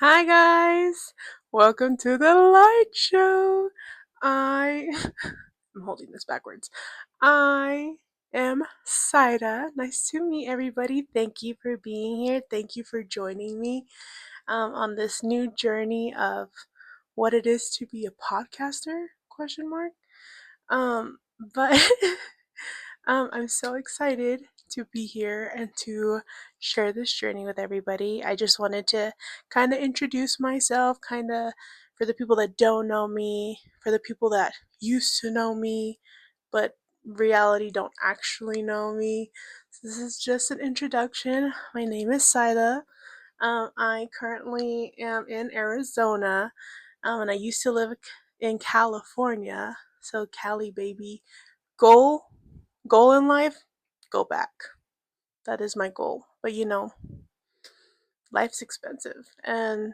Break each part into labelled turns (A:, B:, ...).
A: Hi guys, welcome to the light show. I I'm holding this backwards. I am Saida. Nice to meet everybody. Thank you for being here. Thank you for joining me on this new journey of what it is to be a podcaster? Question mark. But I'm so excited to be here and to share this journey with everybody. I just wanted to kind of introduce myself, kind of for the people that don't know me, for the people that used to know me, but reality don't actually know me. So this is just an introduction. My name is Sila. I currently am in Arizona, and I used to live in California. So Cali, baby. Goal goal in life, go back. That is my goal. But life's expensive, and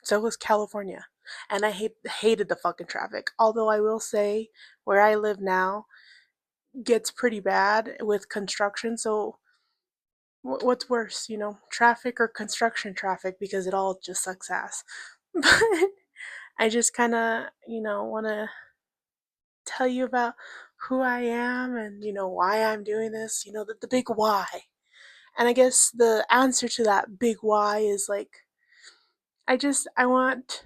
A: so is California. And I hated the fucking traffic. Although I will say, where I live now gets pretty bad with construction. So what's worse, traffic or construction traffic? Because it all just sucks ass. But I just kind of, want to tell you about who I am and why I'm doing this. The big why. And I guess the answer to that big why is like I want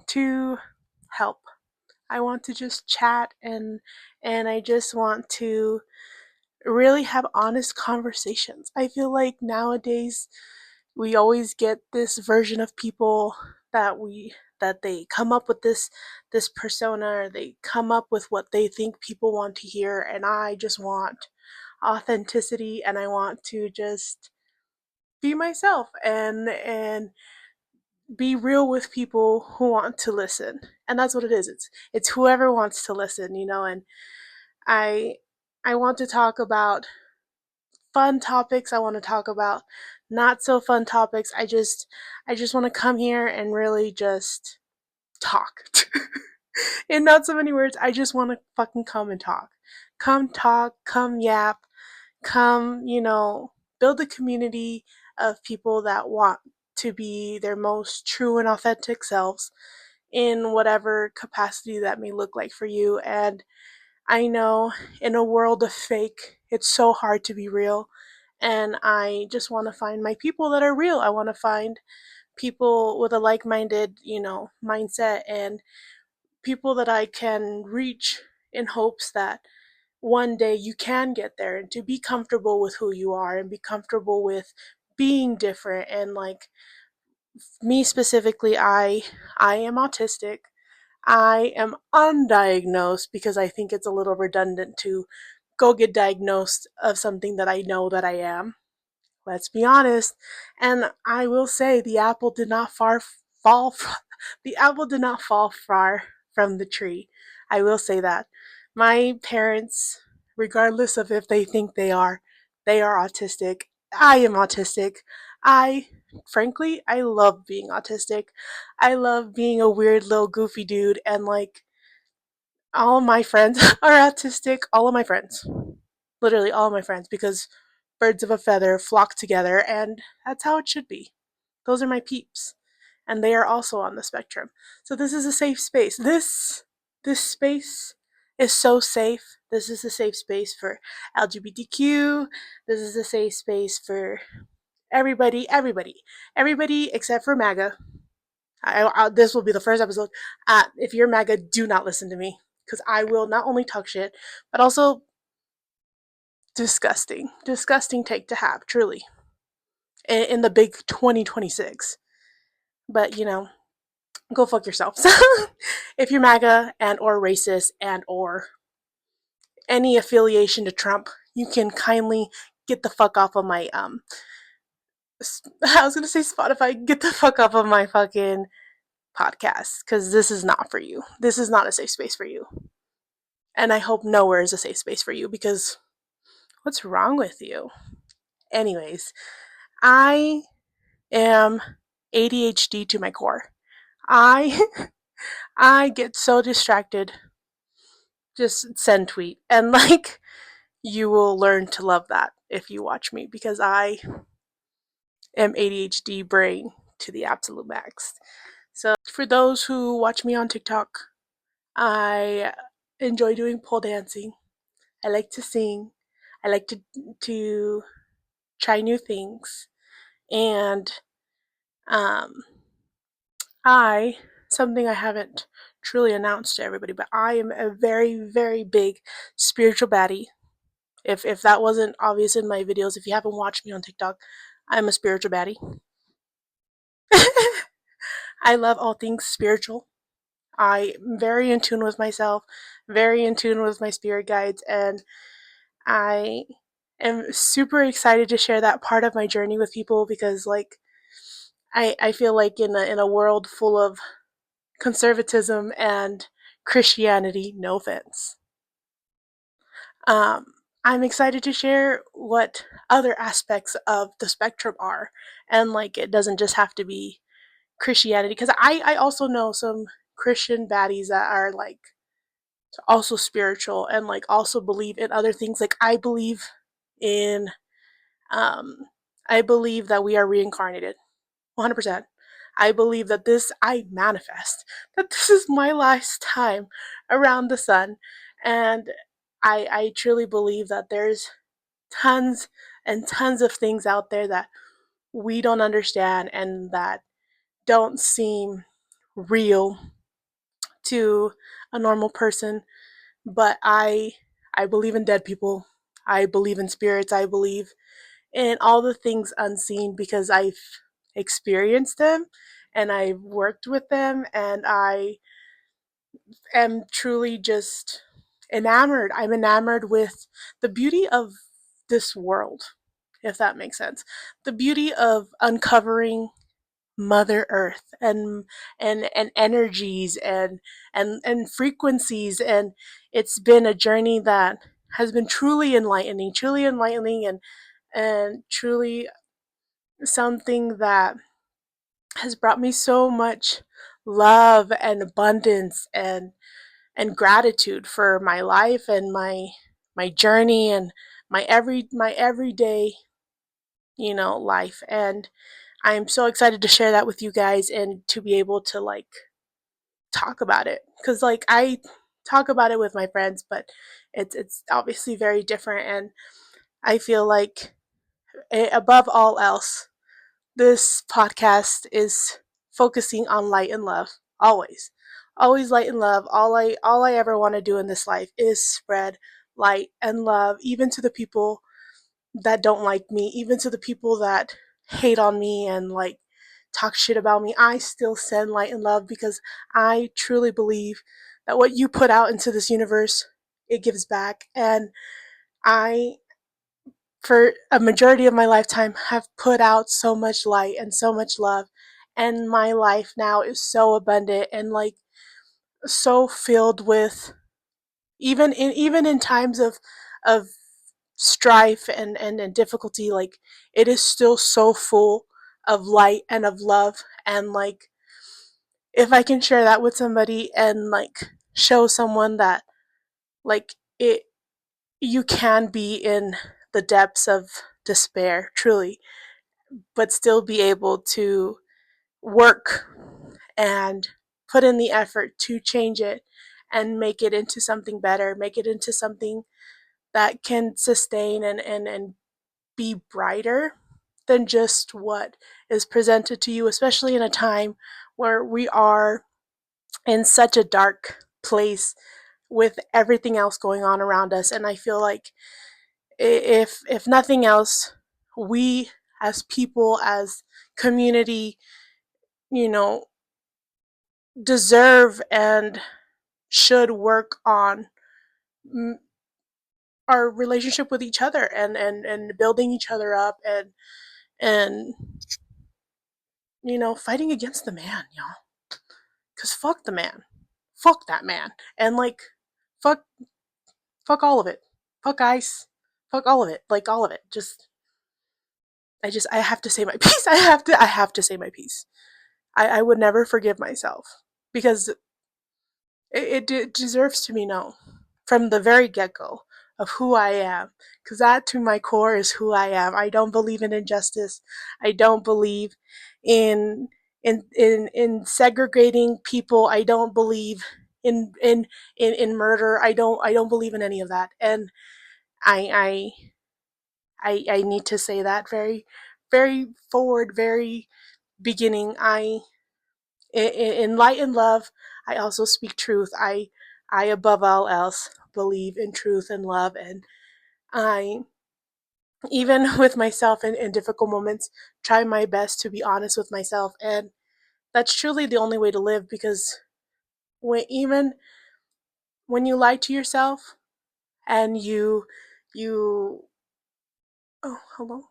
A: to help. I want to just chat and I just want to really have honest conversations. I feel like nowadays we always get this version of people that they come up with this persona, or they come up with what they think people want to hear, and I just want authenticity, and I want to just be myself and be real with people who want to listen. And that's what it is. It's whoever wants to listen, and I I want to talk about fun topics. I want to talk about not so fun topics. I just want to come here and really just talk. In not so many words, I just want to fucking come and talk. Come talk, come yap, come, build a community of people that want to be their most true and authentic selves in whatever capacity that may look like for you. And I know in a world of fake, it's so hard to be real. And I just want to find my people that are real. I want to find people with a like minded, mindset, and people that I can reach in hopes that one day you can get there, and to be comfortable with who you are and be comfortable with being different. And like me specifically, I am autistic. I am undiagnosed because I think it's a little redundant to go get diagnosed of something that I know that I am. Let's be honest. And I will say the apple did not fall the apple did not fall far from the tree. I will say that. My parents, regardless of if they think they are autistic. I am autistic. I frankly, I love being autistic. I love being a weird little goofy dude, and like all of my friends are autistic, all of my friends. Literally all of my friends, because birds of a feather flock together, and that's how it should be. Those are my peeps, and they are also on the spectrum. So this is a safe space. This space is so safe. This is a safe space for LGBTQ. This is a safe space for everybody except for MAGA. This will be the first episode. If you're MAGA, do not listen to me, because I will not only talk shit, but also disgusting take to have, truly, in the big 2026. But go fuck yourselves. If you're MAGA and or racist and or any affiliation to Trump, you can kindly get the fuck off of my I was gonna say Spotify. Get the fuck off of my fucking podcast, because this is not for you. This is not a safe space for you. And I hope nowhere is a safe space for you, because what's wrong with you? Anyways, I am ADHD to my core. I I get so distracted. Just send tweet, and like, you will learn to love that if you watch me, because I am ADHD brain to the absolute max. So, for those who watch me on TikTok, I enjoy doing pole dancing. I like to sing. I like to try new things. And um, I, something I haven't truly announced to everybody, but I am a very, very big spiritual baddie. If that wasn't obvious in my videos, if you haven't watched me on TikTok, I'm a spiritual baddie. I love all things spiritual. I'm very in tune with myself, very in tune with my spirit guides, and I am super excited to share that part of my journey with people because, like, I feel like in a world full of conservatism and Christianity, no offense, um, I'm excited to share what other aspects of the spectrum are. And, like, it doesn't just have to be Christianity, because I also know some Christian baddies that are, like, also spiritual and, like, also believe in other things. Like, in, um, I believe that we are reincarnated 100%. I believe that I manifest that this is my last time around the sun. And I truly believe that there's tons and tons of things out there that we don't understand and that don't seem real to a normal person. But I believe in dead people. I believe in spirits. I believe in all the things unseen because I've experienced them and I've worked with them, and I am truly just enamored. I'm enamored with the beauty of this world, if that makes sense. The beauty of uncovering Mother Earth and energies and frequencies, and it's been a journey that has been truly enlightening, and truly something that has brought me so much love and abundance and gratitude for my life and my journey and my everyday, life. And I'm so excited to share that with you guys and to be able to, like, talk about it, cuz, like, I talk about it with my friends, but it's obviously very different. And I feel like, above all else, this podcast is focusing on light and love. Always. Always light and love. All I ever want to do in this life is spread light and love, even to the people that don't like me, even to the people that hate on me and, like, talk shit about me. I still send light and love because I truly believe that what you put out into this universe, it gives back. And I, for a majority of my lifetime, have put out so much light and so much love, and my life now is so abundant and, like, so filled with, even in times of strife and difficulty, like, it is still so full of light and of love. And, like, if I can share that with somebody and, like, show someone that, like, it you can be in the depths of despair, truly, but still be able to work and put in the effort to change it and make it into something better, make it into something that can sustain and be brighter than just what is presented to you, especially in a time where we are in such a dark place with everything else going on around us. And I feel like, if nothing else, we as people, as community, you know, deserve and should work on our relationship with each other and building each other up and fighting against the man, y'all. Cause fuck the man, fuck that man, and, like, fuck fuck all of it, fuck ICE, fuck all of it, like, all of it. I have to say my piece. I have to say my piece. I would never forgive myself because it deserves to be known from the very get go of who I am, because that to my core is who I am. I don't believe in injustice. I don't believe in in segregating people. I don't believe in murder. I don't believe in any of that. And I I need to say that very very forward, very beginning. In light and love, I also speak truth. I above all else believe in truth and love, and I, even with myself in difficult moments, try my best to be honest with myself. And that's truly the only way to live, because even when you lie to yourself and you oh, hello,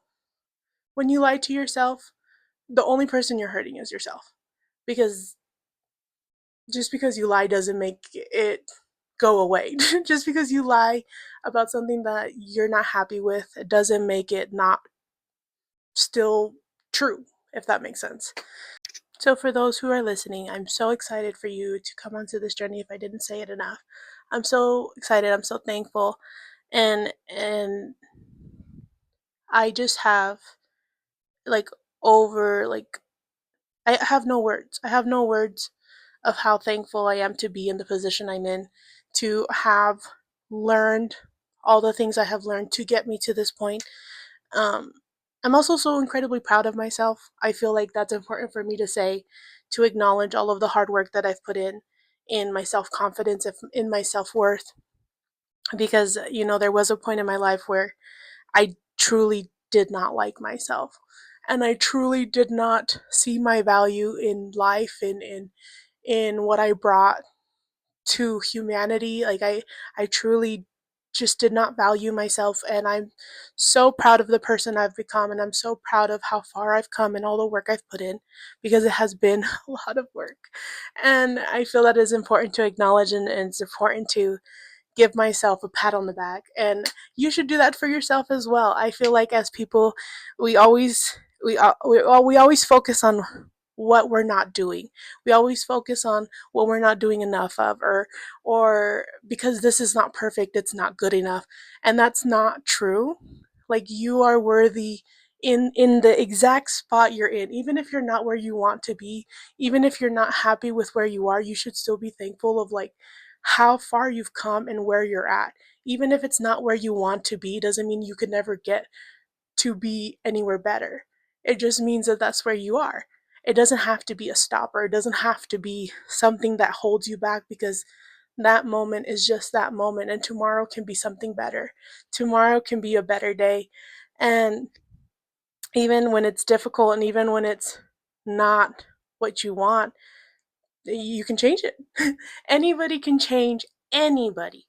A: when you lie to yourself, the only person you're hurting is yourself, because just because you lie doesn't make it go away. Just because you lie about something that you're not happy with, it doesn't make it not still true, if that makes sense. So, for those who are listening, I'm so excited for you to come onto this journey if I didn't say it enough. I'm so excited, I'm so thankful. And I just have like over like I have no words. I have no words of how thankful I am to be in the position I'm in, to have learned all the things I have learned to get me to this point. Um, I'm also so incredibly proud of myself. I feel like that's important for me to say, to acknowledge all of the hard work that I've put in my self confidence, in my self worth, because there was a point in my life where I truly did not like myself, and I truly did not see my value in life, in what I brought to humanity. Like I truly just did not value myself, and I'm so proud of the person I've become, and I'm so proud of how far I've come and all the work I've put in, because it has been a lot of work. And I feel that is important to acknowledge, and it's important to give myself a pat on the back. And you should do that for yourself as well. I feel like as people, we always we always focus on what we're not doing. We always focus on what we're not doing enough of, or because this is not perfect, it's not good enough. And that's not true. Like, you are worthy in the exact spot you're in. Even if you're not where you want to be, even if you're not happy with where you are, you should still be thankful of like how far you've come and where you're at. Even if it's not where you want to be, doesn't mean you could never get to be anywhere better. It just means that that's where you are. It doesn't have to be a stopper. It doesn't have to be something that holds you back, because that moment is just that moment, and tomorrow can be something better. Tomorrow can be a better day. And even when it's difficult, and even when it's not what you want, you can change it. Anybody can change. Anybody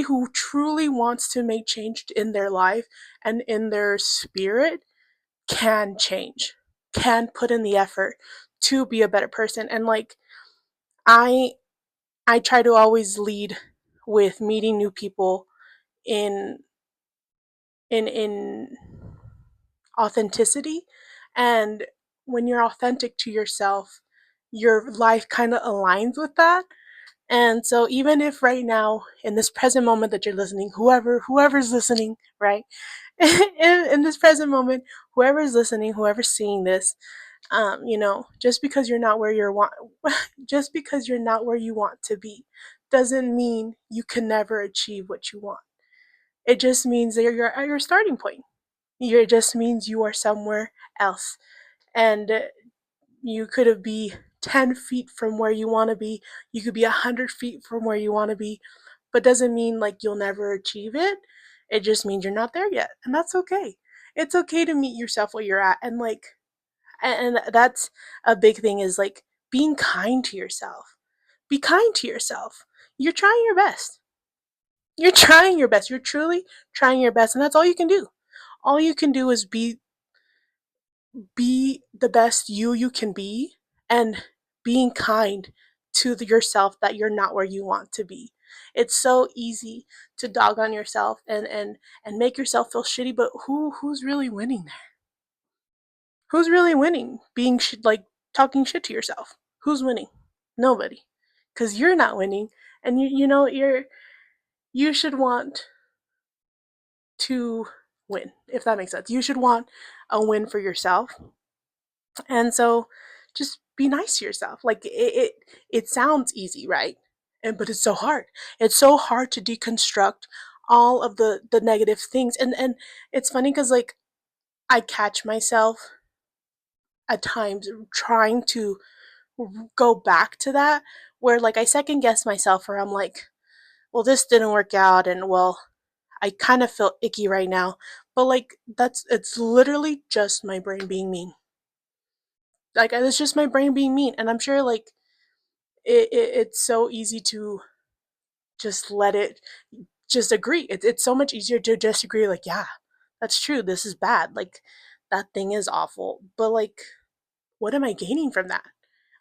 A: who truly wants to make change in their life and in their spirit can change, can put in the effort to be a better person. And like, i I try to always lead with meeting new people in in authenticity. And when you're authentic to yourself, your life kind of aligns with that. And so, even if right now, in this present moment that you're listening, whoever's listening, right, in this present moment, whoever's listening, whoever's seeing this, just because you're not where you're want, just because you're not where you want to be, doesn't mean you can never achieve what you want. It just means that you're at your starting point. It just means you are somewhere else, and you could be 10 feet from where you want to be. You could be 100 feet from where you want to be, but doesn't mean like you'll never achieve it. It just means you're not there yet, and that's okay. It's okay to meet yourself where you're at, and like, and that's a big thing, is like being kind to yourself. Be kind to yourself. You're trying your best. You're trying your best. You're truly trying your best, and that's all you can do. All you can do is be the best you can be, and being kind to yourself that you're not where you want to be. It's so easy to dog on yourself and make yourself feel shitty, but who's really winning there? Who's really winning being like talking shit to yourself? Who's winning? Nobody. Cuz you're not winning, and you should want to win, if that makes sense. You should want a win for yourself, And so just be nice to yourself. Like it sounds easy, right? But it's so hard. It's so hard to deconstruct all of the negative things. And it's funny cuz like I catch myself at times trying to go back to that, where like I second guess myself, where I'm like, well, this didn't work out, and well, I kind of feel icky right now. But like it's literally just my brain being mean. Like it's just my brain being mean, and I'm sure like it's so easy to just let it just agree. It's so much easier to just agree, like, yeah, that's true, this is bad, like that thing is awful. But like, what am I gaining from that?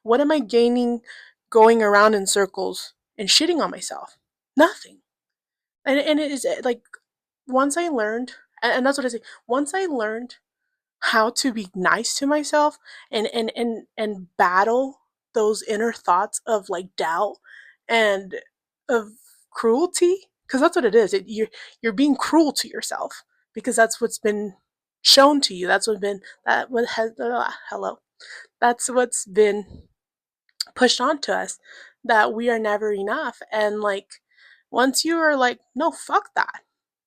A: What am I gaining going around in circles and shitting on myself? Nothing. And it is like, once I learned, and that's what I say, once I learned how to be nice to myself and battle those inner thoughts of like doubt and of cruelty, because that's what it is. You're being cruel to yourself because that's what's been shown to you. That's what's been that what has hello. That's what's been pushed onto us, that we are never enough. And like, once you are like, no, fuck that.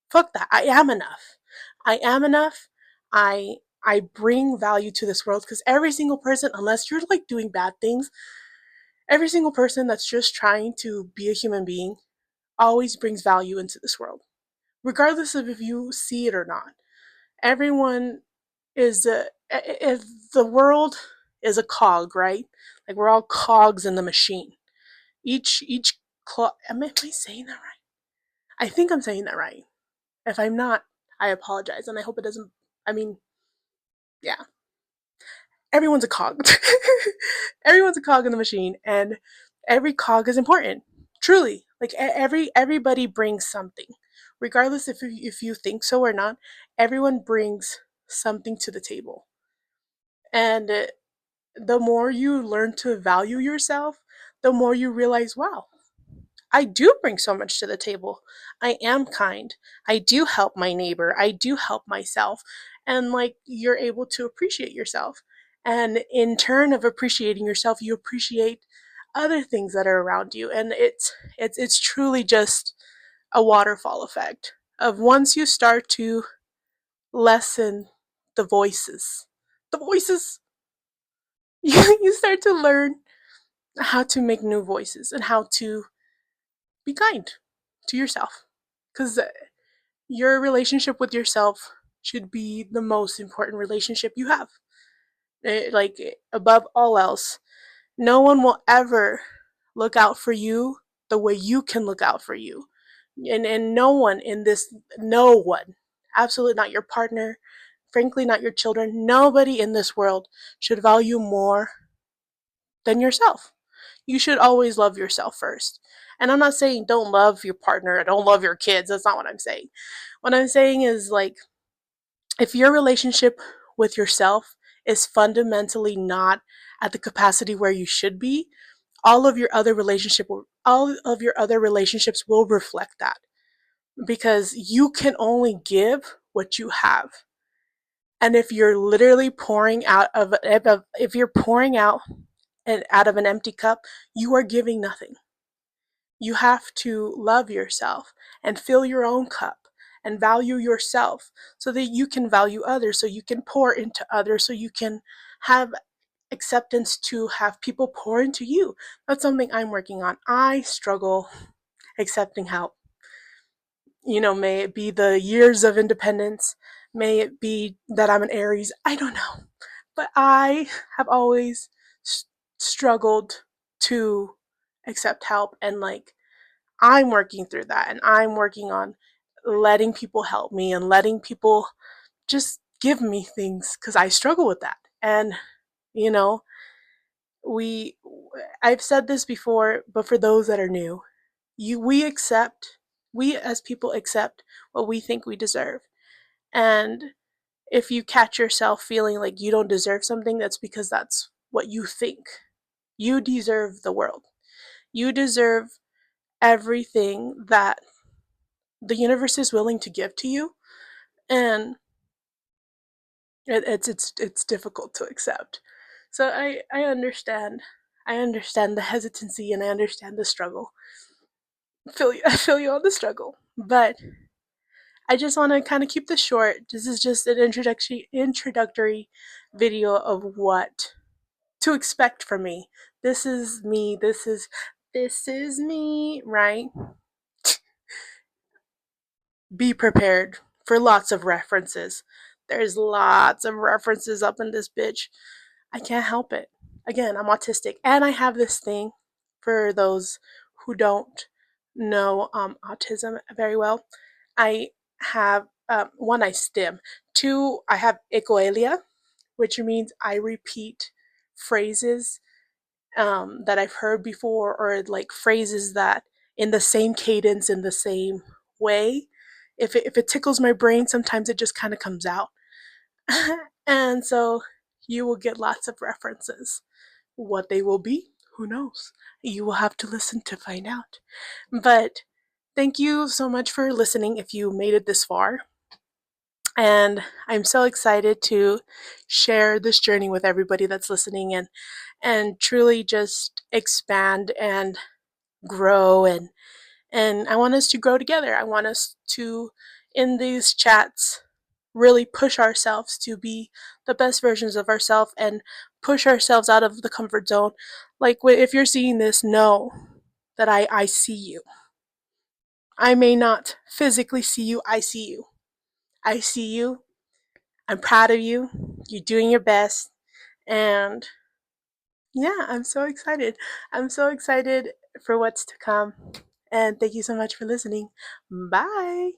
A: Fuck that. I am enough. I am enough. I I bring value to this world, because every single person, unless you're like doing bad things, every single person that's just trying to be a human being always brings value into this world, regardless of if you see it or not. Everyone is if the world is a cog, right? Like we're all cogs in the machine. Each clog. Am I saying that right? I think I'm saying that right. If I'm not, I apologize, and I hope it doesn't. I mean, yeah, everyone's a cog. Everyone's a cog in the machine, and every cog is important. Truly, like everybody brings something, regardless if you think so or not. Everyone brings something to the table, and the more you learn to value yourself, the more you realize, wow, I do bring so much to the table. I am kind. I do help my neighbor. I do help myself. And like, you're able to appreciate yourself. And in turn of appreciating yourself, you appreciate other things that are around you. And it's truly just a waterfall effect of, once you start to lessen the voices. The voices, you start to learn how to make new voices and how to be kind to yourself. Because your relationship with yourself should be the most important relationship you have. Like, above all else, no one will ever look out for you the way you can look out for you. And no one in this, no one, absolutely not your partner, frankly, not your children, nobody in this world should value more than yourself. You should always love yourself first. And I'm not saying don't love your partner or don't love your kids. That's not what I'm saying. What I'm saying is, like, if your relationship with yourself is fundamentally not at the capacity where you should be, all of your other relationships will reflect that, because you can only give what you have. And if you're literally pouring out of if you're pouring out of an empty cup, you are giving nothing. You have to love yourself and fill your own cup and value yourself, so that you can value others, so you can pour into others, so you can have acceptance to have people pour into you. That's something I'm working on. I struggle accepting help. May it be the years of independence, may it be that I'm an Aries, I don't know. But I have always struggled to accept help, and like, I'm working through that, and I'm working on letting people help me and letting people just give me things, because I struggle with that. And you know, we I've said this before, but for those that are new, you we as people accept what we think we deserve. And if you catch yourself feeling like you don't deserve something, that's because that's what you think. You deserve the world. You deserve everything that the universe is willing to give to you. And it's difficult to accept. So I understand. I understand the hesitancy and I understand the struggle. I feel you on the struggle. But I just want to kind of keep this short. This is just an introductory video of what to expect from me. This is me. This is me, right? Be prepared for lots of references. There's lots of references up in this bitch. I can't help it. Again, I'm autistic and I have this thing for those who don't know autism very well. I have one, I stim. Two, I have echoalia, which means I repeat phrases that I've heard before, or like phrases that in the same cadence, in the same way. If it tickles my brain, sometimes it just kind of comes out. And so you will get lots of references. What they will be, who knows? You will have to listen to find out. But thank you so much for listening if you made it this far. And I'm so excited to share this journey with everybody that's listening, and truly just expand and grow, and I want us to grow together. I want us to, in these chats, really push ourselves to be the best versions of ourselves and push ourselves out of the comfort zone. Like, if you're seeing this, know that I see you. I may not physically see you, I see you. I see you. I'm proud of you. You're doing your best. And yeah, I'm so excited. I'm so excited for what's to come. And thank you so much for listening. Bye.